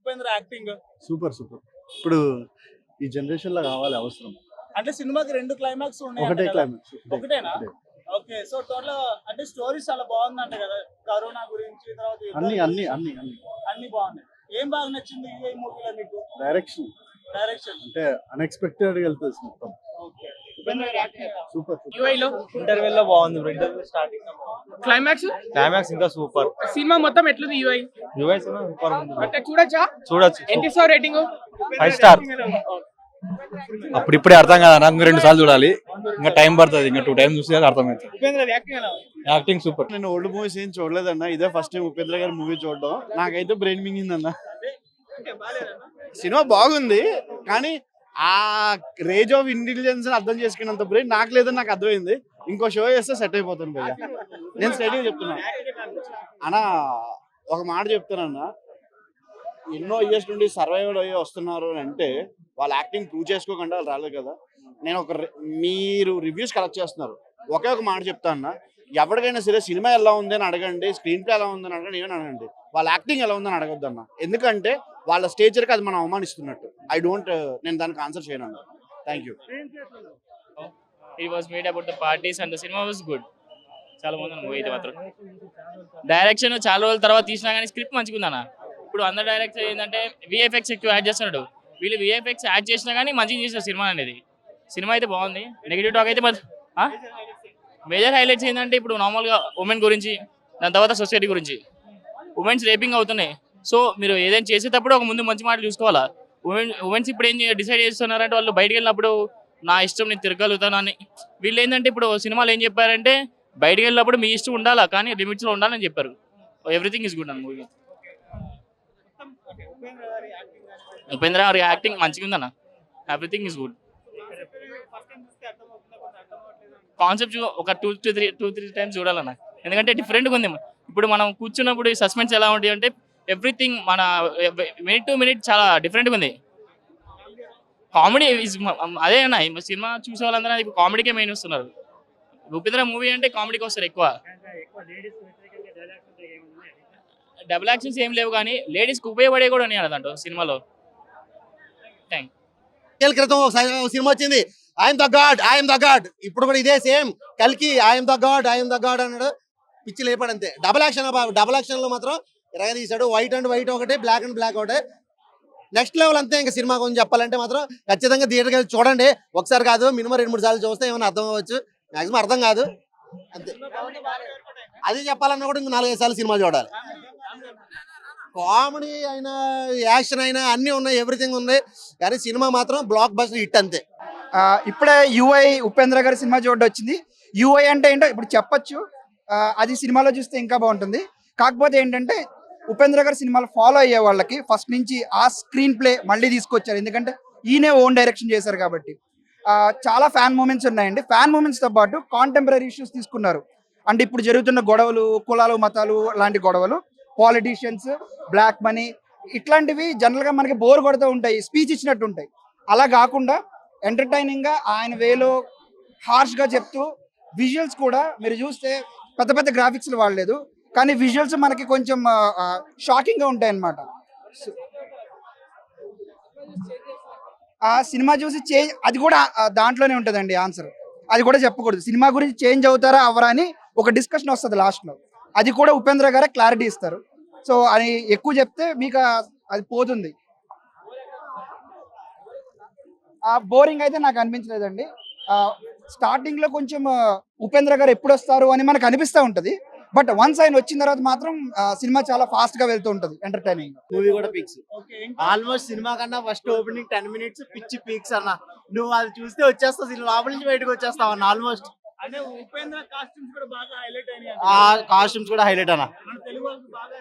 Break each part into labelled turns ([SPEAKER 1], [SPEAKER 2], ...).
[SPEAKER 1] Upendra acting
[SPEAKER 2] super super. ఇప్పుడు ఈ generation లో కావాలి అవసరం.
[SPEAKER 1] అంటే సినిమాకి 2 క్లైమాక్స్ ఉన్నాయి
[SPEAKER 2] ఒకటే క్లైమాక్స్.
[SPEAKER 1] ఒకటేనా? ఓకే. సో టోటల్ అంటే స్టోరీస్ చాలా బాగుందంట కదా, కరోనా గురించి, తర్వాత
[SPEAKER 2] అన్ని అన్ని అన్ని అన్ని
[SPEAKER 1] అన్ని బాగున్నాయి. ఏం బాగా నచ్చింది ఈ మూవీలో మీకు?
[SPEAKER 2] డైరెక్షన్
[SPEAKER 1] డైరెక్షన్
[SPEAKER 2] అంటే అన్ఎక్స్పెక్టెడ్ గా వెళ్తుంది మొత్తం.
[SPEAKER 1] Okay. Upendra acting
[SPEAKER 2] super.
[SPEAKER 3] UI లో
[SPEAKER 4] ఇంటర్వెల్ లో బాగుంది బ్రో. ఇంటర్వెల్ స్టార్టింగ్
[SPEAKER 3] క్లైమాక్స్
[SPEAKER 4] ఇంకా సూపర్.
[SPEAKER 3] సినిమా మొత్తం ఎట్లుంది యూఐ
[SPEAKER 4] యూఐ సినిమా సూపర్ ఉంది.
[SPEAKER 3] అంటే చూడొచ్చా?
[SPEAKER 4] చూడొచ్చు.
[SPEAKER 3] ఎంత ఇస్తావు రేటింగ్?
[SPEAKER 4] 5 స్టార్. అప్పుడు ఇప్పుడే అర్థం కాదు, నాకు 2 సార్లు చూడాలి, ఇంకా టైం పడుతుంది, ఇంకా 2 టైమ్స్ చూస్తే అర్థమవుతుంది.
[SPEAKER 1] ఉపేంద్ర యాక్టింగ్ ఎలా ఉంది?
[SPEAKER 4] Acting super.
[SPEAKER 2] నేను ఓల్డ్ మూవీస్ ఏం చూడలేదన్న, ఇదే ఫస్ట్ టైం ఉపేంద్ర గారి మూవీ చూడడం. నాకైతే బ్రెయిన్ మింగిందన్న. సినిమా బాగుంది కానీ ఆ రేంజ్ ఆఫ్ ఇంటెలిజెన్స్ అర్థం చేసుకున్నంత బ్రెయిన్ నాకు లేదని నాకు అర్థమైంది. ఇంకో షో చేస్తే సెట్ అయిపోతాను భయ్య. నేను స్టడీ చెప్తున్నా అన్న, ఒక మాట చెప్తానన్నా, ఎన్నో ఇయర్స్ నుండి సర్వైవల్ అయ్యి వస్తున్నారు అని అంటే వాళ్ళ యాక్టింగ్ ప్రూవ్ చేసుకోకుండా వాళ్ళు రాలేదు కదా. నేను మీరు రివ్యూస్ కలెక్ట్ చేస్తున్నారు, ఒకే ఒక మాట చెప్తా అన్న, ఎవరికైనా సరే సినిమా ఎలా ఉంది అని అడగండి, స్క్రీన్ ప్లే ఎలా ఉందని అడగండి, ఏమని అడగండి, వాళ్ళ యాక్టింగ్ ఎలా ఉందని అడగొద్దు అన్న. ఎందుకంటే వాళ్ళ స్టేచర్కి అది మనం అవమానిస్తున్నట్టు. నేను దానికి ఆన్సర్ చేయను అన్న. Thank you.
[SPEAKER 5] It was made about the parties and the cinema was good. చాలా బాగుంది మూవీ అయితే మాత్రం. డైరెక్షన్ చాలా రోజుల తర్వాత తీసినా కానీ స్క్రిప్ట్ మంచిగా ఉందన్న. ఇప్పుడు అందరు డైరెక్టర్ ఏంటంటే విఎఫ్ఎక్స్ ఎక్కువ యాడ్ చేస్తున్నాడు, వీళ్ళు విఎఫ్ఎక్స్ యాడ్ చేసినా కానీ మంచిగా చేస్తారు సినిమా అనేది. సినిమా అయితే బాగుంది. నెగిటివ్ టాక్ అయితే మేజర్ హైలైట్స్ ఏంటంటే ఇప్పుడు నార్మల్గా ఉమెన్ గురించి, దాని తర్వాత సొసైటీ గురించి. ఉమెన్స్ రేపింగ్ అవుతున్నాయి. సో మీరు ఏదైనా చేసేటప్పుడు ఒక ముందు మంచి మాటలు చూసుకోవాలా. ఉమెన్స్ ఇప్పుడు ఏం డిసైడ్ చేస్తున్నారంటే వాళ్ళు బయటకు వెళ్ళినప్పుడు నా ఇష్టం నేను తిరగలుగుతాను అని. వీళ్ళు ఏంటంటే ఇప్పుడు సినిమాలో ఏం చెప్పారంటే బయటకు వెళ్ళినప్పుడు మీ ఇష్టం ఉండాలా కానీ లిమిట్స్లో ఉండాలని చెప్పారు. ఎవ్రీథింగ్ ఈజ్ గుడ్ అన్న మూవీ. ఉపేంద్ర గారి యాక్టింగ్ మంచిగా ఉందన్న. Everything is good. కాన్సెప్ట్ ఒక 2-3 టైమ్స్ చూడాలన్న, ఎందుకంటే డిఫరెంట్గా ఉంది. ఇప్పుడు మనం కూర్చున్నప్పుడు సస్పెన్స్ ఎలా ఉంటుంది అంటే ఎవ్రీథింగ్ మన మినిట్ టు మినిట్ చాలా డిఫరెంట్గా ఉంది. కామెడీ అదే అన్న, సినిమా చూసే వాళ్ళందరూ ఇప్పుడు కామెడీకే మెయిన్ వస్తున్నారు. ఉపేంద్ర మూవీ అంటే కామెడీకి వస్తారు ఎక్కువ. డబుల్ యాక్షన్స్ ఏం లేవు కానీ లేడీస్కి ఉపయోగపడే కూడా ఉన్నాయి అన్నదంట సినిమాలో. థ్యాంక్
[SPEAKER 6] ఏళ్ళ క్రితం ఒక సినిమా వచ్చింది, I'm the God, I'm the God. ఇప్పుడు కూడా ఇదే సేమ్ కల్కి, I'm the God, I'm the God అన్నాడు, పిచ్చి లేపాడు అంతే. డబుల్ యాక్షన్ లో మాత్రం ఇరగ తీశాడు. వైట్ అండ్ వైట్ ఒకటి, బ్లాక్ అండ్ బ్లాక్ ఒకటి, నెక్స్ట్ లెవెల్ అంతే. ఇంకా సినిమా గురించి చెప్పాలంటే మాత్రం ఖచ్చితంగా థియేటర్కి వెళ్ళి చూడండి. ఒకసారి కాదు, మినిమం 2-3 సార్లు చూస్తే ఏమైనా అర్థం అవ్వచ్చు. మాక్సిమం అర్థం కాదు అంతే. అది చెప్పాలన్నా కూడా ఇంక 4-5 సార్లు సినిమా చూడాలి. కామెడీ అయినా యాక్షన్ అయినా అన్నీ ఉన్నాయి, ఎవ్రీథింగ్ ఉంది. కానీ సినిమా మాత్రం బ్లాక్ బస్టర్ హిట్ అంతే.
[SPEAKER 7] ఇప్పుడే యూఐ ఉపేంద్ర గారి సినిమా చూడడం వచ్చింది. యూఐ అంటే ఏంటో ఇప్పుడు చెప్పొచ్చు, అది సినిమాలో చూస్తే ఇంకా బాగుంటుంది. కాకపోతే ఏంటంటే ఉపేంద్ర గారి సినిమాలు ఫాలో అయ్యే వాళ్ళకి ఫస్ట్ నుంచి ఆ స్క్రీన్ ప్లే మళ్ళీ తీసుకొచ్చారు, ఎందుకంటే ఈయనే ఓన్ డైరెక్షన్ చేశారు కాబట్టి. చాలా ఫ్యాన్ మూమెంట్స్ ఉన్నాయండి. ఫ్యాన్ మూమెంట్స్తో పాటు కాంటెంపరీ ఇష్యూస్ తీసుకున్నారు. అంటే ఇప్పుడు జరుగుతున్న గొడవలు, కులాలు మతాలు లాంటి గొడవలు, పాలిటీషియన్స్, బ్లాక్ మనీ, ఇట్లాంటివి జనరల్గా మనకి బోర్ కొడుతూ ఉంటాయి, స్పీచ్ ఇచ్చినట్టు ఉంటాయి. అలా కాకుండా ఎంటర్టైనింగ్గా ఆయన వేలో హార్ష్గా చెప్తూ, విజువల్స్ కూడా మీరు చూస్తే పెద్ద పెద్ద గ్రాఫిక్స్లు వాడలేదు, కానీ విజువల్స్ మనకి కొంచెం షాకింగ్గా ఉంటాయి అన్నమాట. ఆ సినిమా చూసి చేంజ్, అది కూడా దాంట్లోనే ఉంటుందండి ఆన్సర్. అది కూడా చెప్పకూడదు, సినిమా గురించి చేంజ్ అవుతారా అవరా అని ఒక డిస్కషన్ వస్తుంది లాస్ట్లో. అది కూడా ఉపేంద్ర గారే క్లారిటీ ఇస్తారు. సో అది ఎక్కువ చెప్తే మీకు అది పోతుంది. బోరింగ్ అయితే నాకు అనిపించలేదండి. స్టార్టింగ్లో కొంచెం ఉపేంద్ర గారు ఎప్పుడు వస్తారు అని మనకు అనిపిస్తూ ఉంటుంది, బట్ వన్స్ ఆయన వచ్చిన తర్వాత మాత్రం సినిమా చాలా ఫాస్ట్ గా వెళ్తూ ఉంటది, ఎంటర్టైనింగ్.
[SPEAKER 6] మూవీ కూడా పీక్స్ ఆల్మోస్ట్. సినిమా కన్నా ఫస్ట్ ఓపెనింగ్ 10 minutes పిచ్చి పీక్స్ అన్న. నువ్వు అది చూస్తే వచ్చేస్తావు, సినిమా లోపల నుంచి బయటకు వచ్చేస్తావు అన్న. ఆల్మోస్ట్
[SPEAKER 1] అంటే ఉపేంద్ర కాస్ట్యూమ్స్ కూడా బాగా హైలైట్ అయినాయి.
[SPEAKER 6] ఆ కాస్ట్యూమ్స్ కూడా హైలైట్ అన్న.
[SPEAKER 1] తెలుగు వాళ్ళకి బాగా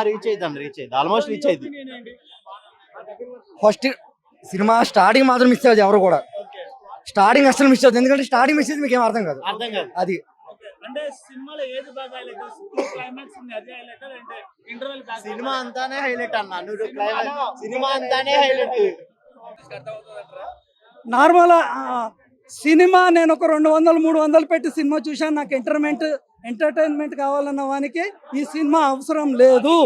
[SPEAKER 6] రీచ్ అయ్యింది ఆల్మోస్ట్ రీచ్ అయింది.
[SPEAKER 8] ఫస్ట్ సినిమా స్టార్టింగ్ మాత్రం మిస్ అవ్వదు ఎవరు కూడా. స్టార్టింగ్ అసలు మిస్ అవుతుంది, ఎందుకంటే స్టార్టింగ్ మిస్ అయితే మీకు ఏం అర్థం కాదు. అది
[SPEAKER 1] అంటే సినిమాలో ఏది బాగా హైలైట్? క్లైమాక్స్ ఉంది అది హైలైట్ అంటే ఇంటర్వెల్ బ్యాక్?
[SPEAKER 6] సినిమా అంతానే హైలైట్ అన్న. నువ్వు సినిమా అంతానే హైలైట్.
[SPEAKER 8] నార్మల్ సినిమా నేను ఒక 200-300 పెట్టి సినిమా చూశాను. నాకు ఎంటర్టైన్మెంట్ కావాలన్న వానికి ఈ సినిమా అవసరం లేదు.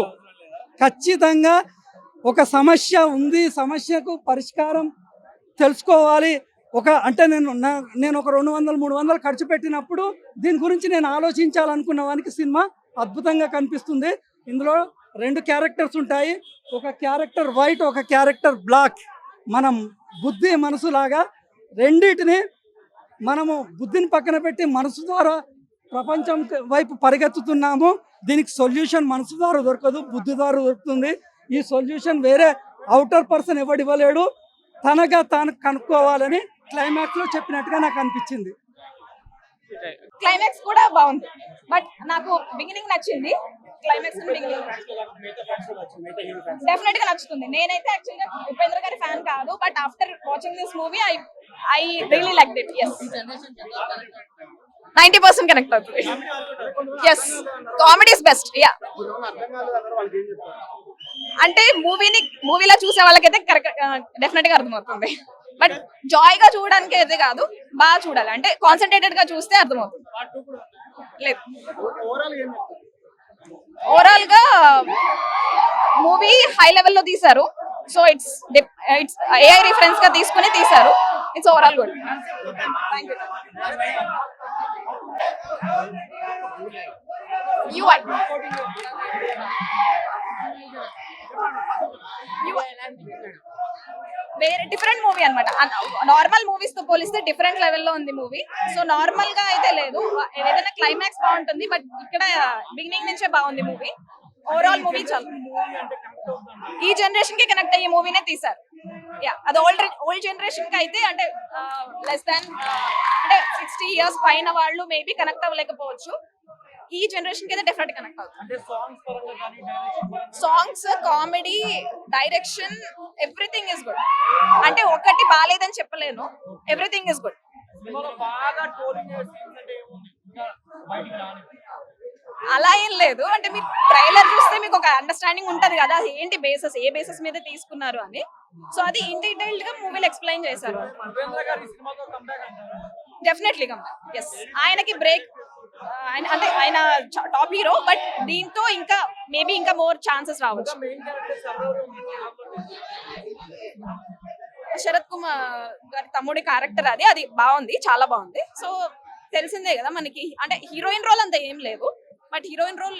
[SPEAKER 8] ఖచ్చితంగా
[SPEAKER 9] ఒక సమస్య ఉంది, సమస్యకు పరిష్కారం తెలుసుకోవాలి. అంటే నేను ఒక 200-300 ఖర్చు పెట్టినప్పుడు దీని గురించి నేను ఆలోచించాలనుకున్న వానికి సినిమా అద్భుతంగా కనిపిస్తుంది. ఇందులో 2 క్యారెక్టర్స్ ఉంటాయి. ఒక క్యారెక్టర్ వైట్, ఒక క్యారెక్టర్ బ్లాక్. మనం బుద్ధి మనసు లాగా రెండింటిని మనము బుద్ధిని పక్కన పెట్టి మనసు ద్వారా ప్రపంచం వైపు పరిగెత్తుతున్నాము. దీనికి సొల్యూషన్ మనసు ద్వారా దొరకదు, బుద్ధి ద్వారా దొరుకుతుంది. ఈ సొల్యూషన్ వేరే అవుటర్ పర్సన్ ఎవడివ్వలేడు, తనగా తాను కనుక్కోవాలని క్లైమాక్స్లో చెప్పినట్టుగా నాకు అనిపించింది.
[SPEAKER 10] క్లైమాక్స్ కూడా బాగుంది, బట్ నాకు బిగినింగ్ నచ్చింది. క్లైమాక్స్ డెఫినెట్ గా నచ్చుతుంది. నేనైతే యాక్చువల్గా ఉపేంద్ర గారి ఫ్యాన్ కాదు, but after watching this movie I really like it. Yes, 90% connect అవుతుంది. Yes, comedy is best. Yeah, అంటే మూవీలో చూసే వాళ్ళకైతే డెఫినెట్ గా అర్థమవుతుంది. బట్ జాయ్ గా చూడడానికి అయితే కాదు, బాగా చూడాలి. అంటే కాన్సన్ట్రేటెడ్ గా చూస్తే అర్థమవుతుంది. లేదు, ఓవరాల్ గా మూవీ హై లెవెల్ లో తీశారు. సో ఇట్స్ AI రిఫరెన్స్ గా తీసుకుని తీశారు. It's overall good. వేరే డిఫరెంట్ మూవీ అన్నమాట. నార్మల్ మూవీస్ తో పోలిస్తే డిఫరెంట్ లెవెల్లో ఉంది మూవీ. సో నార్మల్ గా అయితే లేదు, ఏదైనా క్లైమాక్స్ బాగుంటుంది, బట్ ఇక్కడ బిగినింగ్ నుంచే బాగుంది మూవీ. ఓవరాల్ మూవీ చాలా ఈ జనరేషన్ కి కనెక్ట్ అయ్యే మూవీనే తీశారు. యా, అది ఓల్డ్ జనరేషన్ కి అయితే అంటే లెస్ దాన్ అంటే 60 years పైన వాళ్ళు మేబీ కనెక్ట్ అవ్వలేకపోవచ్చు. ఈ జనరేషన్ కి అయితే డెఫినెట్ కనెక్ట్ అవుతుంది. Songs, comedy, direction, everything is good. అంటే ఒకటి బాలేదని చెప్పలేను, ఎవ్రీథింగ్ ఇస్ గుడ్. అలా ఏం లేదు, అంటే మీరు ట్రైలర్ చూస్తే మీకు ఒక అండర్స్టాండింగ్ ఉంటది కదా, ఏంటి బేసెస్, ఏ బేసెస్ మీద తీసుకున్నారు అని. సో అది ఇన్ డీటెయిల్డ్ గా మూవీలో ఎక్స్ప్లెయిన్ చేశారు. Definitely comeback. ఎస్, ఆయనకి బ్రేక్, అంటే ఆయన టాప్ హీరో, బట్ దీంతో ఇంకా మేబీ ఇంకా మోర్ ఛాన్సెస్ రావచ్చు. శరత్ కుమార్ గారి తమ్ముడి క్యారెక్టర్ అది బాగుంది, చాలా బాగుంది. సో తెలిసిందే కదా మనకి, అంటే హీరోయిన్ రోల్ అంతా ఏం లేదు, బట్ హీరోయిన్ రోల్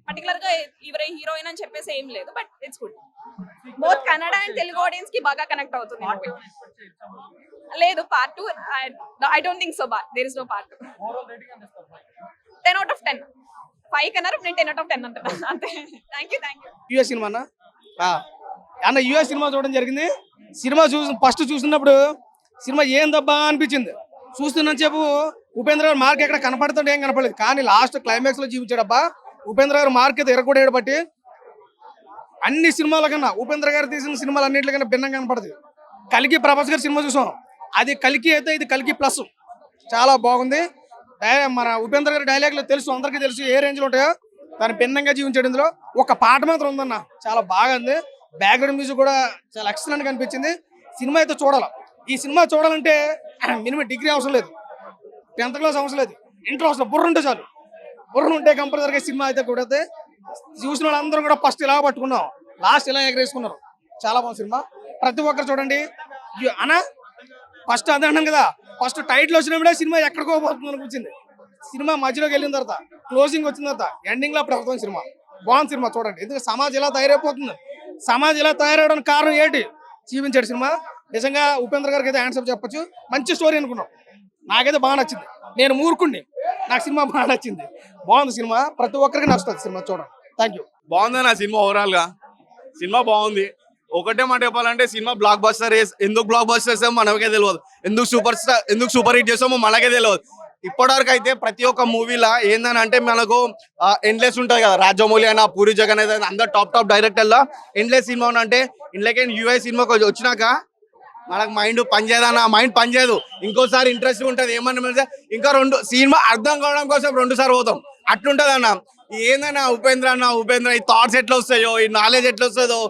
[SPEAKER 10] పర్టికులర్ గా ఇవరే హీరోయిన్ అని చెప్పేసి ఏం లేదు, but it's good. Both Kannada and Telugu audience కి బాగా కనెక్ట్ అవుతుంది. లేదు, part 2 I don't think so. There is no part 2. 10 out of 10. 5 కన్నారు, నేను 10 out of 10 అంటాను అంతే. Thank you.
[SPEAKER 11] యూఎస్ సినిమా అన్న యూఎస్ సినిమా చూడడం జరిగింది. సినిమా ఫస్ట్ చూసినప్పుడు సినిమా ఏం దబ్బా అనిపించింది. చూస్తున్నంతసేపు ఉపేంద్ర గారు మార్క్ ఎక్కడ కనపడుతుంటే ఏం కనపడలేదు, కానీ లాస్ట్ క్లైమాక్స్ లో చూపించాడబ్బా ఉపేంద్ర గారు మార్క్ అయితే ఎరగొడేడు. బట్టి అన్ని సినిమాల కన్నా ఉపేంద్ర గారు తీసిన సినిమాలు అన్నింటికన్నా భిన్నంగా కనపడుతుంది. కలికి ప్రభాస్ గారి సినిమా చూసాం, అది కలికి అయితే ఇది కలికి ప్లస్, చాలా బాగుంది. మన ఉపేంద్ర గారి డైలాగ్లో తెలుసు, అందరికీ తెలుసు ఏ రేంజ్ లో ఉంటాయో, దాన్ని భిన్నంగా జీవించాడు. ఇందులో ఒక పాట మాత్రం ఉందన్న, చాలా బాగా ఉంది. బ్యాక్గ్రౌండ్ మ్యూజిక్ కూడా చాలా ఎక్సలెంట్ గా అనిపించింది. సినిమా అయితే చూడాలి. ఈ సినిమా చూడాలంటే మినిమం డిగ్రీ అవసరం లేదు, 10th క్లాస్ అవసరం లేదు, ఇంటర్ అవసరం, బుర్ర ఉంటే చాలు. బుర్ర ఉంటే కంపల్సరీగా సినిమా అయితే కూడా చూసిన వాళ్ళందరూ కూడా ఫస్ట్ ఇలా పట్టుకున్నాం, లాస్ట్ ఇలా ఎగరేసుకున్నారు. చాలా బాగుంది సినిమా, ప్రతి ఒక్కరు చూడండి. అన్న ఫస్ట్ అదే అన్నాం కదా, ఫస్ట్ టైటిల్ వచ్చినప్పుడే సినిమా ఎక్కడికో పోతుంది అనిపించింది. సినిమా మధ్యలోకి వెళ్ళిన తర్వాత, క్లోజింగ్ వచ్చిన తర్వాత, ఎండింగ్ లో అప్పుడు అవుతుంది సినిమా. బాగుంది సినిమా చూడండి. ఎందుకంటే సమాజం ఇలా తయారైపోతుంది, సమాజం ఇలా తయారవడానికి కారణం ఏంటి చూపించాడు సినిమా. నిజంగా ఉపేంద్ర గారికి అయితే ఆన్సర్ చెప్పొచ్చు. మంచి స్టోరీ అనుకున్నాం, నాకైతే బాగా నచ్చింది. నేను మూర్ఖుండి, నాకు సినిమా బాగా నచ్చింది. బాగుంది సినిమా, ప్రతి ఒక్కరికి నచ్చుతుంది సినిమా చూడండి. Thank you.
[SPEAKER 2] బాగుంది నా సినిమా, ఓవరాల్ గా సినిమా బాగుంది. ఒకటే మాట చెప్పాలంటే సినిమా బ్లాక్ బస్టర్. ఎందుకు బ్లాక్ బస్టర్ చేస్తామో మనకే తెలియదు, ఎందుకు సూపర్ హిట్ చేస్తామో మనకే తెలియదు. ఇప్పటివరకు అయితే ప్రతి ఒక్క మూవీలో ఏందని అంటే మనకు ఎండ్లెస్ ఉంటుంది కదా, రాజమౌళి అయినా పూరి జగన్ అయితే అందరు టాప్ డైరెక్టర్లో ఎండ్లెస్ సినిమా అంటే ఇంట్లోకి యూఐ సినిమాకి వచ్చినాక మనకు మైండ్ పనిచేయదన్న, మైండ్ పనిచేయదు. ఇంకోసారి ఇంట్రెస్ట్ ఉంటుంది ఏమన్నా, ఇంకా సినిమా అర్థం కావడం కోసం 2 సార్లు పోతాం, అట్లుంటది అన్న. ఏందన్నా ఉపేంద్ర ఈ థాట్స్ ఎట్లా వస్తాయో, ఈ నాలెడ్జ్ ఎట్లా వస్తుందో,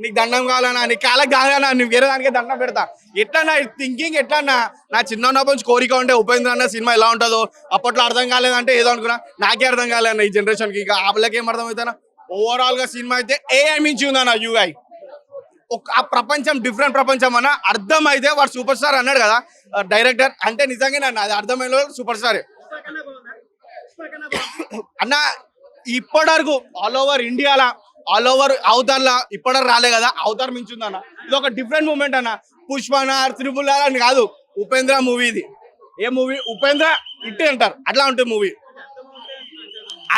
[SPEAKER 2] నీకు దండం కావాలన్నా, నీ కాళ్ళకి కావాలన్నా, నువ్వు వేరే దానికి దండం పెడతా. ఎట్లన్నా థింకింగ్ ఎట్లన్నా, నా చిన్నప్పటి నుంచి కోరిక ఉంటే ఉపేంద్ర అన్న సినిమా ఎలా ఉంటుందో. అప్పట్లో అర్థం కాలేదంటే ఏదో అనుకున్నా, నాకే అర్థం కాలేదన్న ఈ జనరేషన్కి. ఇక ఆపలకి ఏం అర్థం అవుతానా. ఓవరాల్ గా సినిమా అయితే AI మించి ఉందన్న. యూఐ
[SPEAKER 11] ఆ ప్రపంచం డిఫరెంట్ ప్రపంచం అన్న అర్థం అయితే వాడు సూపర్ స్టార్ అన్నాడు కదా డైరెక్టర్, అంటే నిజంగానే అన్న అది అర్థమైన సూపర్ స్టార్ అన్న. ఇప్పటి వరకు ఆల్ ఓవర్ ఇండియాలో ఆల్ ఓవర్ అవతార్లా ఇప్పటివరకు రాలే కదా, అవతార్ మించుందన్న. ఇది ఒక డిఫరెంట్ మూమెంట్ అన్న. పుష్పన త్రిపుల్ ఆర్ అని కాదు, ఉపేంద్ర మూవీ ఇది. ఏ మూవీ ఉపేంద్ర ఇట్టే అంటారు, అట్లా ఉంటుంది మూవీ.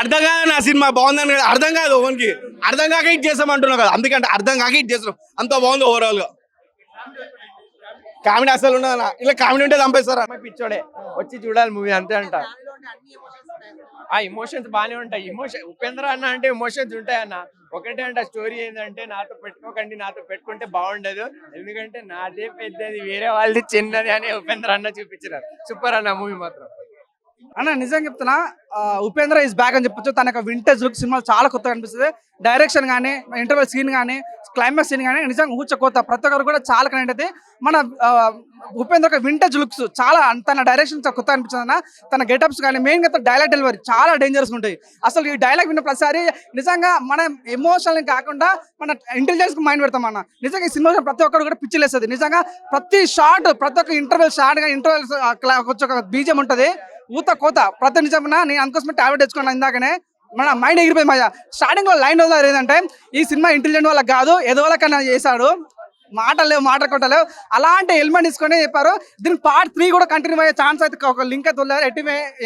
[SPEAKER 11] అర్థం కాదు నా సినిమా బాగుందని అర్థం కాదు, ఓన్కి అర్థం కాక హిట్ చేస్తామంటున్నావు కదా, అందుకంటే అర్థం కాక హిట్ చేస్తున్నాం. అంత బాగుంది ఓవరాల్ గా. కామెడీ అసలు ఉండదు, ఇలా కామెడీ ఉంటే చంపేస్తారా?
[SPEAKER 3] పిచ్చోడే వచ్చి చూడాలి మూవీ అంతే అంట. ఆ ఎమోషన్స్ బాగానే ఉంటాయి. ఉపేంద్ర అన్న అంటే ఎమోషన్స్ ఉంటాయన్న. ఒకటే అంట స్టోరీ ఏంటంటే నాతో పెట్టుకోకండి, నాతో పెట్టుకుంటే బాగుండదు, ఎందుకంటే నాదే పెద్దది వేరే వాళ్ళది చిన్నది అని ఉపేంద్ర అన్న చూపించారు. సూపర్ అన్న మూవీ మాత్రం.
[SPEAKER 7] అన్న నిజంగా చెప్తున్నా, ఉపేంద్ర ఇస్ బ్యాక్ అని చెప్పొచ్చు. తన యొక్క వింటేజ్ లుక్ సినిమా చాలా కొత్తగా అనిపిస్తుంది. డైరెక్షన్ కానీ, ఇంటర్వెల్ సీన్ కానీ, క్లైమాక్స్ సీన్ కానీ నిజంగా ఊచ కొత్త. ప్రతి ఒక్కరు కూడా చాలా కనెక్ట్ అయితే మన ఉపేంద్ర యొక్క వింటేజ్ లుక్స్ చాలా, తన డైరెక్షన్ కొత్త అనిపించింది అన్న. తన గెటప్స్ కానీ మెయిన్గా డైలాగ్ డెలివరీ చాలా డేంజరస్ ఉంటాయి. అసలు ఈ డైలాగ్ విన్న ప్రతిసారి నిజంగా మన ఎమోషనల్ కాకుండా మన ఇంటెలిజెన్స్ కి మైండ్ పెడతాం అన్న. నిజంగా ఈ సినిమా ప్రతి ఒక్కరు కూడా పిచ్చిలేస్తుంది. నిజంగా ప్రతి షార్ట్, ప్రతి ఒక్క ఇంటర్వెల్ షార్ట్ గా ఇంటర్వెల్ ఒక బీజం ఉంటుంది, ఊత కోత ప్రతి నిజమన్నా. నేను అందుకోసమే టాబ్లెట్ తెచ్చుకున్నాను ఇందాకనే, మన మైండ్ ఎగిరిపోయింది మధ్య. స్టార్టింగ్ లో లైన్ వదిలేదు ఏంటంటే ఈ సినిమా ఇంటెలిజెంట్ వాళ్ళకి కాదు ఏదో వాళ్ళకన్నా చేశాడు, మాటలు లేవు, మాట కొట్టలేవు, అలాంటి ఎలిమెంట్ తీసుకొని చెప్పారు. దీనికి పార్ట్ 3 కూడా కంటిన్యూ అయ్యే ఛాన్స్ అయితే ఒక లింక్ అయితే వదిలేదు.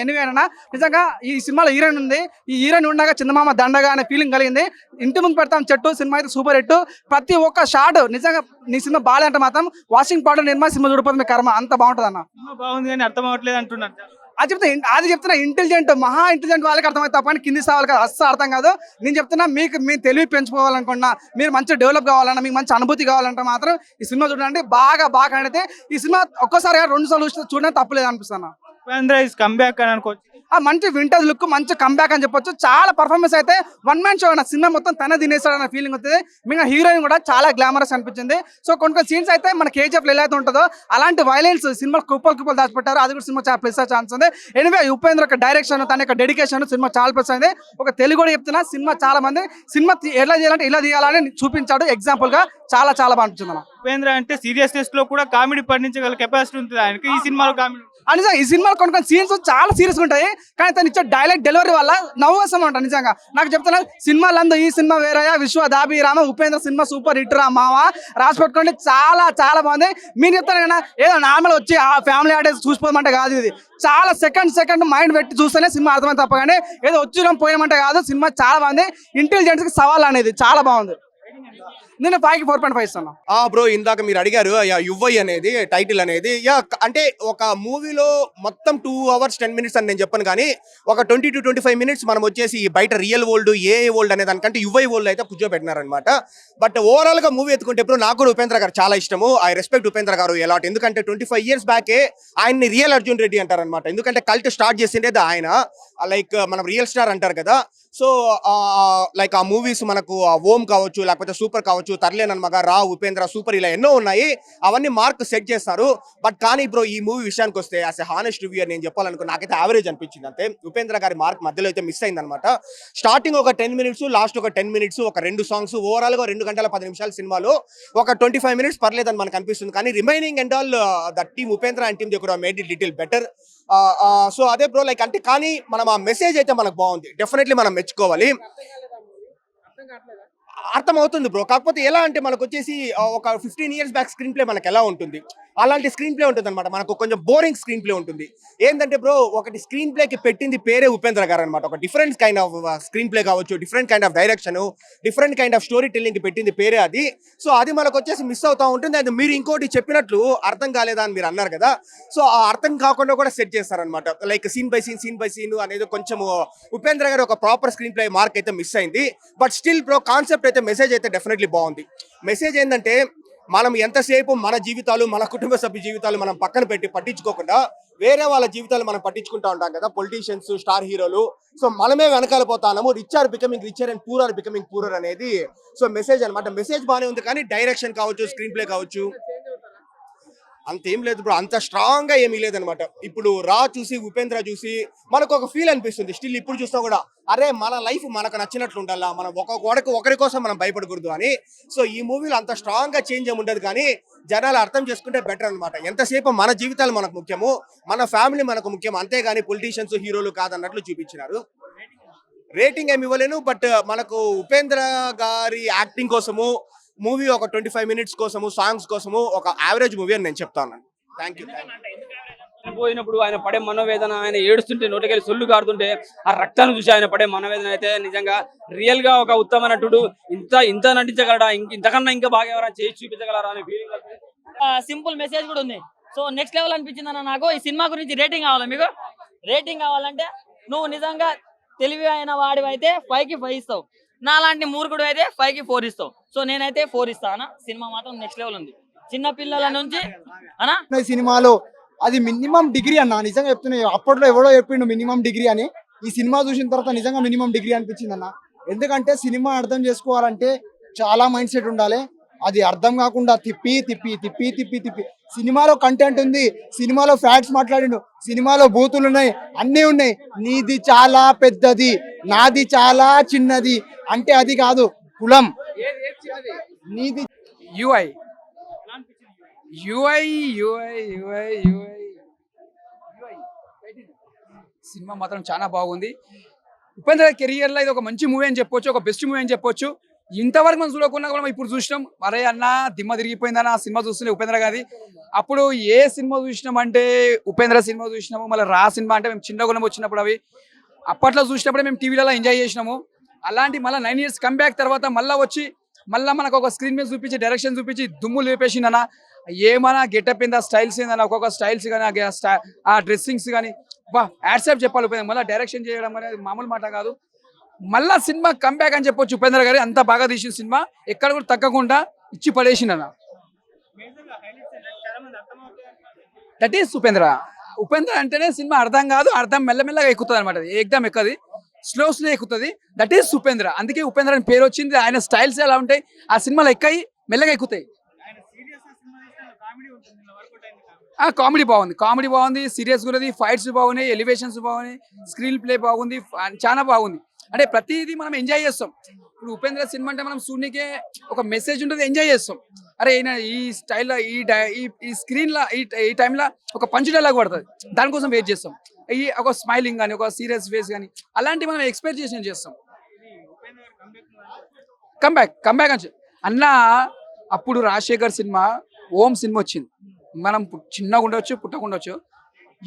[SPEAKER 7] ఎనీవే అన్న నిజంగా ఈ సినిమాలో హీరోయిన్ ఉంది. ఈ హీరోయిన్ ఉండగా చందమామ దండగా అనే ఫీలింగ్ కలిగింది. ఇంటి ముందు పెడతాం చెట్టు సినిమా అయితే సూపర్ హిట్. ప్రతి ఒక్క షాట్ నిజంగా నీ సినిమా బాగాలంటే మాత్రం వాషింగ్ పౌడర్ నిర్మా సినిమా చూడిపోతుంది మీ కర్మ, అంత బాగుంటుంది అన్న.
[SPEAKER 1] సినిమా బాగుంది కానీ అర్థం అవ్వట్లేదు అంటున్నారు.
[SPEAKER 7] అది చెప్తున్నా ఇంటెలిజెంట్, మహా ఇంటెలిజెంట్ వాళ్ళకి అర్థమైతే తప్ప కింది సావాలి కదా, అస్సలు అర్థం కాదు. నేను చెప్తున్నా మీకు మీ తెలివి పెంచుకోవాలనుకున్నా, మీరు మంచి డెవలప్ కావాలన్నా, మీకు మంచి అనుభూతి కావాలంటే మాత్రం ఈ సినిమా చూడండి. బాగా అయితే ఈ సినిమా ఒక్కసారి 2 సార్లు చూడడం తప్పలేదు అనిపిస్తున్నా.
[SPEAKER 1] ఉపేంద్ర ఇస్ కమ్బ్యాక్ అని అనుకోవచ్చు.
[SPEAKER 7] మంచి వింటేజ్ లుక్, మంచి కంబ్యాక్ అని చెప్పొచ్చు. చాలా పర్ఫార్మెన్స్ అయితే వన్ మ్యాన్ షో అన్న. సినిమా మొత్తం తన తినేస్తాడన్న ఫీలింగ్ వస్తుంది. మిగతా హీరోయిన్ కూడా చాలా గ్లామరస్ అనిపించింది. సో కొన్ని సీన్స్ అయితే మన కేజీఎఫ్ ఎలా అయితే ఉంటుందో అలాంటి వైలెన్స్ సినిమా కుప్పలు దాచిపెట్టారు. అది కూడా సినిమా చాలా ప్లస్ అయ్యే ఛాన్స్ ఉంది. ఎనివే ఉపేంద్ర యొక్క డైరెక్షన్, తన యొక్క డెడికేషన్ సినిమా చాలా ప్లస్ అయింది. ఒక తెలుగు కూడా చెప్తున్నా, సినిమా చాలా మంది సినిమా ఎలా చేయాలంటే ఇలా తీయాలని చూపించాడు ఎగ్జాంపుల్ గా. చాలా బాగా అనిపించింది అన్న.
[SPEAKER 1] ఉపేంద్ర అంటే సీరియస్నెస్ లో కూడా కామెడీ పండించగల కెపాసిటీ ఉంటుంది ఆయనకి. ఈ సినిమాలో కామెడీ
[SPEAKER 7] నిజంగా ఈ సినిమాలో కొన్ని సీన్స్ చాలా సీరియస్ ఉంటాయి, కానీ తను ఇచ్చే డైలాగ్ డెలివరీ వల్ల నవ్వు వస్తామంట. నిజంగా నాకు చెప్తున్నా, సినిమాలందు ఈ సినిమా వేరయ్యా, విశ్వ Dhabi Rama, Upendra cinema super hit రా మావా, రాసి పెట్టుకోండి. చాలా బాగుంది. మీరు చెప్తాను కదా ఏదో నార్మల్ వచ్చి ఆ ఫ్యామిలీ ఆడేసి చూసిపోమంటే కాదు, ఇది చాలా సెకండ్ మైండ్ పెట్టి చూస్తేనే సినిమా అర్థమైంది తప్ప కానీ ఏదో వచ్చినాం పోయామంటే కాదు. సినిమా చాలా బాగుంది. ఇంటెలిజెన్స్ కి సవాల్ అనేది చాలా బాగుంది. నేను 5కి 4.5 ఇస్తాను.
[SPEAKER 11] బ్రో ఇందాక మీరు అడిగారు యువై అనేది టైటిల్ అనేది, అంటే ఒక మూవీలో మొత్తం 2 hours 10 minutes అని నేను చెప్పను, కానీ ఒక 20 to 25 minutes మనం వచ్చేసి బయట రియల్ వరల్డ్ ఏ వరల్డ్ అనే దానికంటే యువై వరల్డ్ అయితే కూర్చోబెట్టినారనమాట. బట్ ఓవరాల్ గా మూవీ ఎత్తుకుంటే ఇప్పుడు నాకు కూడా ఉపేంద్ర గారు చాలా ఇష్టము. ఐ రెస్పెక్ట్ ఉపేంద్ర గారు ఎలాట్, ఎందుకంటే 25 years బ్యాకే ఆయన్ని రియల్ అర్జున్ రెడ్డి అంటారనమాట. ఎందుకంటే కల్ట్ స్టార్ట్ చేసిండేది ఆయన, లైక్ మనం రియల్ స్టార్ అంటారు కదా. సో లైక్ ఆ మూవీస్ మనకు ఓం కావచ్చు, లేకపోతే సూపర్ కావచ్చు, తర్లేనన్మగ, రా, ఉపేంద్ర, సూపర్ ఇలా ఎన్నో ఉన్నాయి. అవన్నీ మార్క్ సెట్ చేస్తారు. బట్ కానీ ఇప్పుడు ఈ మూవీ విషయానికి వస్తే యాజ్ ఎ హానెస్ట్ రివ్యూయర్ నేను చెప్పాలనుకో, నాకైతే యావరేజ్ అనిపించింది అంతే. ఉపేంద్ర గారి మార్క్ మధ్యలో అయితే మిస్ అయింది అనమాట. స్టార్టింగ్ ఒక 10 minutes, లాస్ట్ ఒక 10 minutes, ఒక 2 songs, ఓవరాల్ గా 2 గంటల 10 నిమిషాల సినిమాలో ఒక 25 minutes పర్లేదని మనకు అనిపిస్తుంది. కానీ remaining and all the team Upendra and team దగ్గర made it little better. So అదే బ్రో, లైక్ అంటే కానీ మనం ఆ మెసేజ్ అయితే మనకు బాగుంది, డెఫినెట్లీ మనం మెచ్చుకోవాలి. అర్థమవుతుంది బ్రో, కాకపోతే ఎలా అంటే మనకు వచ్చేసి ఒక 15 years బ్యాక్ స్క్రీన్ ప్లే మనకు ఎలా ఉంటుంది అలాంటి స్క్రీన్ ప్లే ఉంటుంది అనమాట. మనకు కొంచెం బోరింగ్ స్క్రీన్ ప్లే ఉంటుంది. ఏంటంటే బ్రో, ఒకటి స్క్రీన్ ప్లేకి పెట్టింది పేరే ఉపేంద్ర గారు అనమాట. ఒక different kind of screenplay కావచ్చు, different kind of direction, different kind of storytelling పెట్టింది పేరే అది. సో అది మనకు వచ్చేసి మిస్ అవుతూ ఉంటుంది. అది మీరు ఇంకోటి చెప్పినట్లు అర్థం కాలేదా అని మీరు అన్నారు కదా, సో ఆ అర్థం కాకుండా కూడా సెట్ చేస్తారనమాట. లైక్ సీన్ బై సీన్ అనేది కొంచెం ఉపేంద్ర గారు ఒక ప్రాపర్ స్క్రీన్ ప్లే మార్క్ అయితే మిస్ అయింది. బట్ స్టిల్ బ్రో, కాన్సెప్ట్ అయితే మెసేజ్ అయితే డెఫినెట్లీ బాగుంది. మెసేజ్ ఏంటంటే మనం ఎంతసేపు మన జీవితాలు, మన కుటుంబ సభ్య జీవితాలు మనం పక్కన పెట్టి పట్టించుకోకుండా వేరే వాళ్ళ జీవితాలు మనం పట్టించుకుంటా ఉంటాం కదా, పొలిటీషియన్స్, స్టార్ హీరోలు. సో మనమే వెనకాల పోతాము, rich are becoming richer and poor are becoming poorer అనేది. సో మెసేజ్ అనమాట. మెసేజ్ బాగానే ఉంది, కానీ డైరెక్షన్ కావచ్చు, స్క్రీన్ ప్లే కావచ్చు,
[SPEAKER 6] అంతేం లేదు బ్రో, అంత స్ట్రాంగ్ గా ఏమీ లేదనమాట. ఇప్పుడు రా చూసి ఉపేంద్ర చూసి మనకు ఒక ఫీల్ అనిపిస్తుంది. స్టిల్ ఇప్పుడు చూసినా కూడా అరే మన లైఫ్ మనకు నచ్చినట్లు ఉండాలా, మనం ఒకరి కోసం మనం భయపడకూడదు అని. సో ఈ మూవీలో అంత స్ట్రాంగ్ గా చేంజ్ ఏమి ఉండదు, కానీ జనాలు అర్థం చేసుకుంటే బెటర్ అనమాట. ఎంతసేపు మన జీవితాలు మనకు ముఖ్యము, మన ఫ్యామిలీ మనకు ముఖ్యం, అంతేగాని పొలిటీషియన్స్ హీరోలు కాదన్నట్లు చూపించినారు. రేటింగ్ ఏమి ఇవ్వలేను, బట్ మనకు ఉపేంద్ర గారి యాక్టింగ్ కోసము మూవీ ఒక 25 minutes కోసము, సాంగ్స్ కోసము ఒక యావరేజ్ మూవీ అని నేను చెప్తాను. Thank you.
[SPEAKER 12] పోయినప్పుడు ఆయన పడే మనోవేదన, ఆయన ఏడుస్తుంటే నోటికెళ్ళి సొల్లు కారుతుంటే ఆ రక్తాన్ని చూసి ఆయన పడే మనోవేదన అయితే నిజంగా రియల్ గా ఒక ఉత్తమ నటుడు ఇంత నటించగలడా, ఇంతకన్నా ఇంకా బాగా ఎవరైనా చేసి చూపించగలరా అనే ఫీలింగ్.
[SPEAKER 13] సింపుల్ మెసేజ్ కూడా ఉంది. సో నెక్స్ట్ లెవెల్ అనిపించింది అన్న నాకు. ఈ సినిమా గురించి రేటింగ్ కావాలా మీకు? రేటింగ్ కావాలంటే నువ్వు నిజంగా తెలివి అయిన వాడివి అయితే 5కి 5 ఇస్తావు, నాలాంటి మూర్ఖుడు అయితే 5కి 4 ఇస్తావు. సో నేనైతే 4 ఇస్తాను. సినిమా మాత్రం నెక్స్ట్ లెవెల్ ఉంది. చిన్న పిల్లల నుంచి అన్నా
[SPEAKER 8] ఈ సినిమాలో అది మినిమం డిగ్రీ అన్న, నిజంగా చెప్తున్నా. అప్పట్లో ఎవడో చెప్పిండు మినిమం డిగ్రీ అని, ఈ సినిమా చూసిన తర్వాత నిజంగా మినిమం డిగ్రీ అనిపించింది అన్న. ఎందుకంటే సినిమా అర్థం చేసుకోవాలంటే చాలా మైండ్ సెట్ ఉండాలి. అది అర్థం కాకుండా తిప్పి తిప్పి తిప్పి తిప్పి తిప్పి సినిమాలో కంటెంట్ ఉంది, సినిమాలో ఫ్యాక్ట్స్ మాట్లాడిండు, సినిమాలో బూతులు ఉన్నాయి, అన్నీ ఉన్నాయి. నీది చాలా పెద్దది, నాది చాలా చిన్నది అంటే అది కాదు కులం. నీది
[SPEAKER 12] UI UI UI UI UI సినిమా మాత్రం చాలా బాగుంది. ఉపేంద్ర కెరియర్ లో ఇది ఒక మంచి మూవీ అని చెప్పొచ్చు, ఒక బెస్ట్ మూవీ అని చెప్పొచ్చు. ఇంతవరకు మనం చూడకుండా కూడా ఇప్పుడు చూసినాం. అరే అన్న దిమ్మ తిరిగిపోయిందన్న ఆ సినిమా చూస్తున్నాయి ఉపేంద్ర గారి. అప్పుడు ఏ సినిమా చూసినాం అంటే ఉపేంద్ర సినిమా చూసినాము, మళ్ళీ రా సినిమా అంటే మేము చిన్నగుణం వచ్చినప్పుడు అవి అప్పట్లో చూసినప్పుడే మేము టీవీలలో ఎంజాయ్ చేసినాము. అలాంటి మళ్ళీ 9 years కంబ్యాక్ తర్వాత మళ్ళీ వచ్చి మళ్ళీ మనకు ఒక స్క్రీన్ మీద చూపించి డైరెక్షన్ చూపించి దుమ్ములు లేపేసిందన్న. ఏమన్నా గెటప్ ఏందా, స్టైల్స్ ఏందన్న, ఒక్కొక్క స్టైల్స్ కానీ ఆ డ్రెస్సింగ్స్ కానీ బా యాడ్సాప్ చెప్పాలి. ఉపేంద్ర మళ్ళీ డైరెక్షన్ చేయడం అనేది మామూలు మాట కాదు. మళ్ళా సినిమా కంబ్యాక్ అని చెప్పొచ్చు ఉపేంద్ర గారి. అంత బాగా తీసిన సినిమా, ఎక్కడ కూడా తగ్గకుండా ఇచ్చి పడేసిందన్న. That is Upendra. ఉపేంద్ర అంటేనే సినిమా అర్థం కాదు, అర్థం మెల్లమెల్లగా ఎక్కుతుంది అనమాట. ఏకదం ఎక్కది, స్లో ఎక్కుతుంది. That is Upendra. అందుకే ఉపేంద్ర అని పేరు వచ్చింది. ఆయన స్టైల్స్ ఎలా ఉంటాయి ఆ సినిమాలో ఎక్కాయి, మెల్లగా ఎక్కుతాయి. కామెడీ బాగుంది, సీరియస్ కూడా, ఫైట్స్ బాగున్నాయి, ఎలివేషన్స్ బాగున్నాయి, స్క్రీన్ ప్లే బాగుంది, చాలా బాగుంది. అంటే ప్రతిదీ మనం ఎంజాయ్ చేస్తాం. ఇప్పుడు ఉపేంద్ర సినిమా అంటే మనం చూడనికే ఒక మెసేజ్ ఉంటుంది, ఎంజాయ్ చేస్తాం. అరే ఈయన ఈ స్టైల్లో ఈ స్క్రీన్లో ఈ టైంలో ఒక పంచ్ డైలాగ్ పడుతుంది, దానికోసం వెయిట్ చేస్తాం. ఈ ఒక స్మైలింగ్ కానీ, ఒక సీరియస్ ఫేస్ కానీ అలాంటివి మనం ఎక్స్పెక్టేషన్ చేస్తాం. కంబ్యాక్ అని అన్న. అప్పుడు రాజశేఖర్ సినిమా ఓం సినిమా వచ్చింది. మనం చిన్నగా ఉండవచ్చు, పుట్టకుండొచ్చు.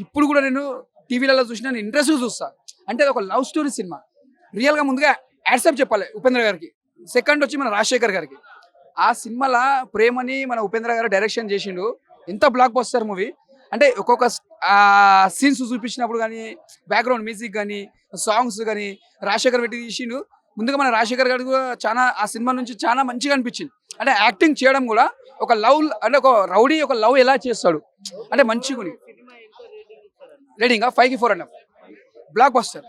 [SPEAKER 12] ఇప్పుడు కూడా నేను టీవీలలో చూసిన ఇంట్రెస్ట్ చూస్తా. అంటే అది ఒక లవ్ స్టోరీ సినిమా. రియల్గా ముందుగా యాడ్సాప్ చెప్పాలి ఉపేంద్ర గారికి, సెకండ్ వచ్చి మన రాజశేఖర్ గారికి. ఆ సినిమాలో ప్రేమని మన ఉపేంద్ర గారు డైరెక్షన్ చేసిండు. ఎంత బ్లాక్ బస్టర్ మూవీ అంటే ఒక్కొక్క సీన్స్ చూపించినప్పుడు కానీ, బ్యాక్గ్రౌండ్ మ్యూజిక్ కానీ, సాంగ్స్ కానీ రాజశేఖర్ పెట్టి తీసిండు. ముందుగా మన రాజశేఖర్ గారు కూడా చాలా ఆ సినిమా నుంచి చాలా మంచిగా అనిపించింది. అంటే యాక్టింగ్ చేయడం కూడా ఒక లవ్ అంటే ఒక రౌడీ ఒక లవ్ ఎలా చేస్తాడు అంటే మంచిగా రేటింగ్ 5కి 4.5 బ్లాక్ బస్టర్.